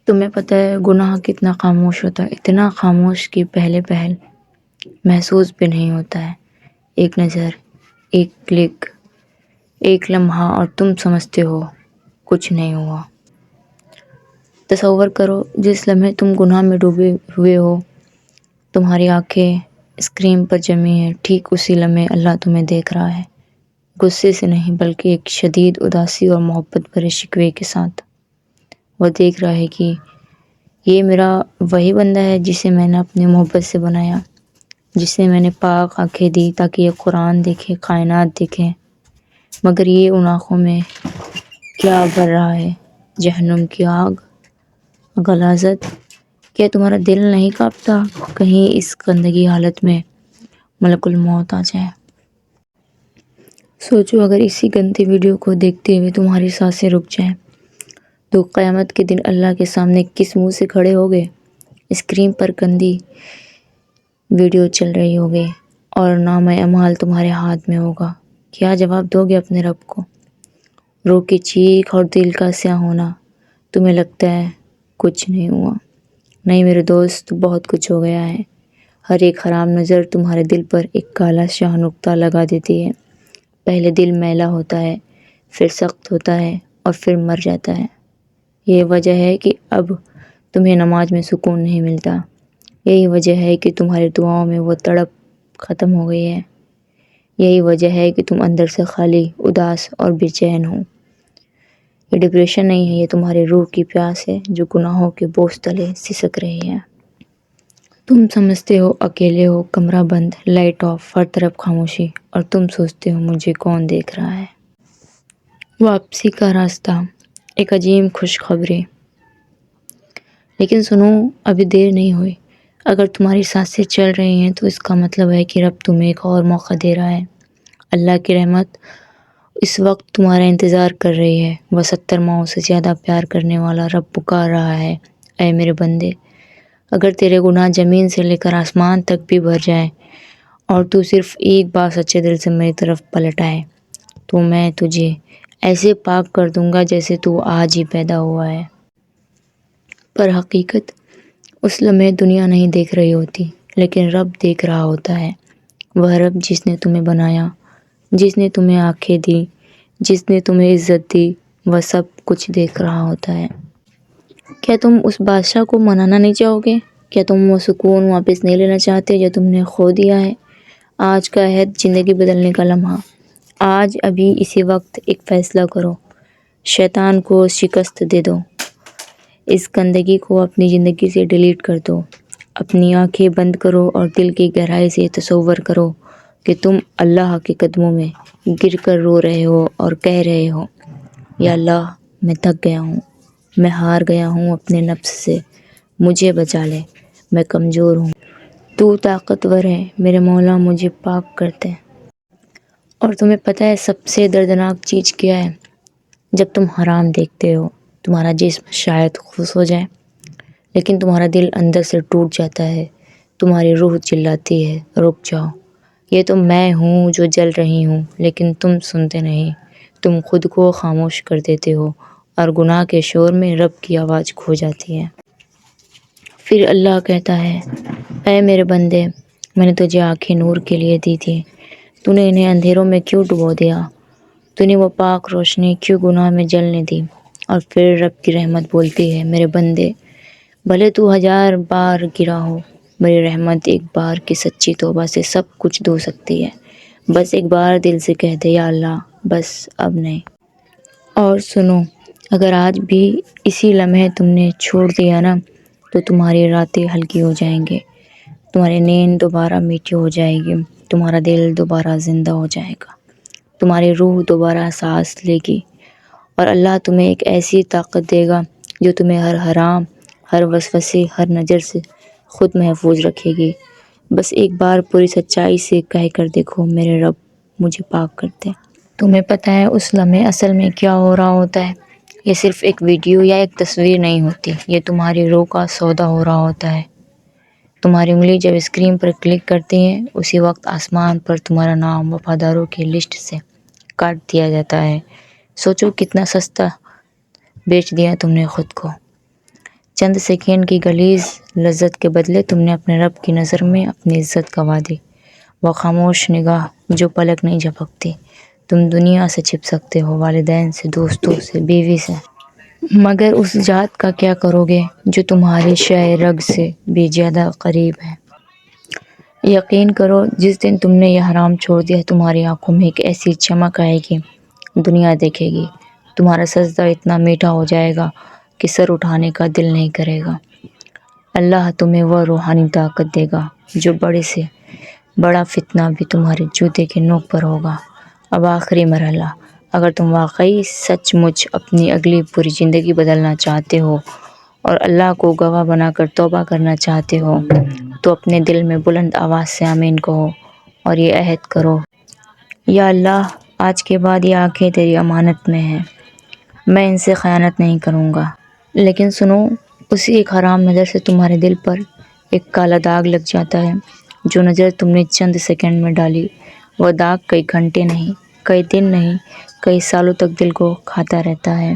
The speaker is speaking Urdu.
تمہیں پتہ ہے گناہ کتنا خاموش ہوتا ہے، اتنا خاموش کہ پہلے پہل محسوس بھی نہیں ہوتا ہے۔ ایک نظر، ایک کلک، ایک لمحہ اور تم سمجھتے ہو کچھ نہیں ہوا۔ تصور کرو جس لمحے تم گناہ میں ڈوبے ہوئے ہو، تمہاری آنکھیں اسکرین پر جمی ہیں، ٹھیک اسی لمحے اللہ تمہیں دیکھ رہا ہے، غصے سے نہیں بلکہ ایک شدید اداسی اور محبت بھرے شکوے کے ساتھ۔ وہ دیکھ رہا ہے کہ یہ میرا وہی بندہ ہے جسے میں نے اپنی محبت سے بنایا، جسے میں نے پاک آنکھیں دی تاکہ یہ قرآن دیکھے، کائنات دیکھے، مگر یہ ان آنکھوں میں کیا بھر رہا ہے؟ جہنم کی آگ، غلاظت۔ کیا تمہارا دل نہیں کانپتا کہیں اس گندگی حالت میں ملک الموت آ جائے؟ سوچو اگر اسی گندی ویڈیو کو دیکھتے ہوئے تمہاری سانسیں رک جائیں تو قیامت کے دن اللہ کے سامنے کس منہ سے کھڑے ہوگے؟ اسکرین پر گندی ویڈیو چل رہی ہوگی اور نامہ اعمال تمہارے ہاتھ میں ہوگا، کیا جواب دو گے اپنے رب کو؟ روح کی چیخ اور دل کا سیاہ ہونا۔ تمہیں لگتا ہے کچھ نہیں ہوا؟ نہیں میرے دوست، بہت کچھ ہو گیا ہے۔ ہر ایک حرام نظر تمہارے دل پر ایک کالا شاہ نقطہ لگا دیتی ہے۔ پہلے دل میلا ہوتا ہے، پھر سخت ہوتا ہے اور پھر مر جاتا ہے۔ یہ وجہ ہے کہ اب تمہیں نماز میں سکون نہیں ملتا، یہی وجہ ہے کہ تمہاری دعاؤں میں وہ تڑپ ختم ہو گئی ہے، یہی وجہ ہے کہ تم اندر سے خالی، اداس اور بے چین ہو۔ یہ ڈپریشن نہیں ہے، یہ تمہاری روح کی پیاس ہے جو گناہوں کے بوجھ تلے سسک رہی ہے۔ تم سمجھتے ہو اکیلے ہو، کمرہ بند، لائٹ آف، ہر طرف خاموشی، اور تم سوچتے ہو مجھے کون دیکھ رہا ہے۔ واپسی کا راستہ، ایک عجیب خوشخبری۔ لیکن سنو، ابھی دیر نہیں ہوئی۔ اگر تمہاری سانسیں چل رہی ہیں تو اس کا مطلب ہے کہ رب تمہیں ایک اور موقع دے رہا ہے۔ اللہ کی رحمت اس وقت تمہارا انتظار کر رہی ہے۔ وہ 70 ماؤں سے زیادہ پیار کرنے والا رب پکار رہا ہے، اے میرے بندے، اگر تیرے گناہ زمین سے لے کر آسمان تک بھی بھر جائیں اور تو صرف ایک بار سچے دل سے میری طرف پلٹ آئے تو میں تجھے ایسے پاک کر دوں گا جیسے تو آج ہی پیدا ہوا ہے۔ پر حقیقت اس لمحے دنیا نہیں دیکھ رہی ہوتی، لیکن رب دیکھ رہا ہوتا ہے۔ وہ رب جس نے تمہیں بنایا، جس نے تمہیں آنکھیں دی، جس نے تمہیں عزت دی، وہ سب کچھ دیکھ رہا ہوتا ہے۔ کیا تم اس بادشاہ کو منانا نہیں چاہو گے؟ کیا تم وہ سکون واپس نہیں لینا چاہتے جو تم نے کھو دیا ہے؟ آج کا عہد، زندگی بدلنے کا لمحہ۔ آج ابھی اسی وقت ایک فیصلہ کرو، شیطان کو شکست دے دو، اس گندگی کو اپنی زندگی سے ڈیلیٹ کر دو۔ اپنی آنکھیں بند کرو اور دل کی گہرائی سے تصور کرو کہ تم اللہ کے قدموں میں گر کر رو رہے ہو اور کہہ رہے ہو، یا اللہ، میں تھک گیا ہوں، میں ہار گیا ہوں اپنے نفس سے، مجھے بچا لے، میں کمزور ہوں، تو طاقتور ہے، میرے مولا مجھے پاک کر دے۔ اور تمہیں پتہ ہے سب سے دردناک چیز کیا ہے؟ جب تم حرام دیکھتے ہو، تمہارا جسم شاید خوش ہو جائے، لیکن تمہارا دل اندر سے ٹوٹ جاتا ہے، تمہاری روح چلاتی ہے، رک جاؤ، یہ تو میں ہوں جو جل رہی ہوں، لیکن تم سنتے نہیں، تم خود کو خاموش کر دیتے ہو اور گناہ کے شور میں رب کی آواز کھو جاتی ہے۔ پھر اللہ کہتا ہے، اے میرے بندے، میں نے تجھے آنکھیں نور کے لیے دی تھی، تو نے انہیں اندھیروں میں کیوں ڈبو دیا؟ تو نے وہ پاک روشنی کیوں گناہ میں جلنے دی؟ اور پھر رب کی رحمت بولتی ہے، میرے بندے، بھلے تو 1000 بار گرا ہو، میری رحمت ایک بار کی سچی توبہ سے سب کچھ دھو سکتی ہے۔ بس ایک بار دل سے کہہ دے، یا اللہ، بس اب نہیں۔ اور سنو، اگر آج بھی اسی لمحے تم نے چھوڑ دیا نا، تو تمہاری راتیں ہلکی ہو جائیں گے، تمہاری نیند دوبارہ میٹھی ہو جائے گی، تمہارا دل دوبارہ زندہ ہو جائے گا، تمہاری روح دوبارہ سانس لے گی، اور اللہ تمہیں ایک ایسی طاقت دے گا جو تمہیں ہر حرام، ہر وسوسے، ہر نظر سے خود محفوظ رکھے گی۔ بس ایک بار پوری سچائی سے کہہ کر دیکھو، میرے رب مجھے پاک کر دے۔ تمہیں پتہ ہے اس لمحے اصل میں کیا ہو رہا ہوتا ہے؟ یہ صرف ایک ویڈیو یا ایک تصویر نہیں ہوتی، یہ تمہاری روح کا سودا ہو رہا ہوتا ہے۔ تمہاری انگلی جب اسکرین پر کلک کرتی ہے، اسی وقت آسمان پر تمہارا نام وفاداروں کی لسٹ سے کاٹ دیا جاتا ہے۔ سوچو کتنا سستا بیچ دیا تم نے خود کو۔ چند سیکنڈ کی غلیظ لذت کے بدلے تم نے اپنے رب کی نظر میں اپنی عزت گنوا دی۔ وہ خاموش نگاہ جو پلک نہیں جھپکتی۔ تم دنیا سے چھپ سکتے ہو، والدین سے، دوستوں سے، بیوی سے، مگر اس ذات کا کیا کرو گے جو تمہاری شہ رگ سے بھی زیادہ قریب ہے؟ یقین کرو، جس دن تم نے یہ حرام چھوڑ دیا، تمہاری آنکھوں میں ایک ایسی چمک آئے گی، دنیا دیکھے گی، تمہارا سجدہ اتنا میٹھا ہو جائے گا کہ سر اٹھانے کا دل نہیں کرے گا۔ اللہ تمہیں وہ روحانی طاقت دے گا جو بڑے سے بڑا فتنہ بھی تمہارے جوتے کے نوک پر ہوگا۔ اب آخری مرحلہ، اگر تم واقعی سچ مچ اپنی اگلی پوری زندگی بدلنا چاہتے ہو اور اللہ کو گواہ بنا کر توبہ کرنا چاہتے ہو، تو اپنے دل میں بلند آواز سے آمین کہو اور یہ عہد کرو، یا اللہ، آج کے بعد یہ آنکھیں تیری امانت میں ہیں، میں ان سے خیانت نہیں کروں گا۔ لیکن سنو، اسی ایک حرام نظر سے تمہارے دل پر ایک کالا داغ لگ جاتا ہے۔ جو نظر تم نے چند سیکنڈ میں ڈالی، وہ داغ کئی گھنٹے نہیں، کئی دن نہیں، کئی سالوں تک دل کو کھاتا رہتا ہے۔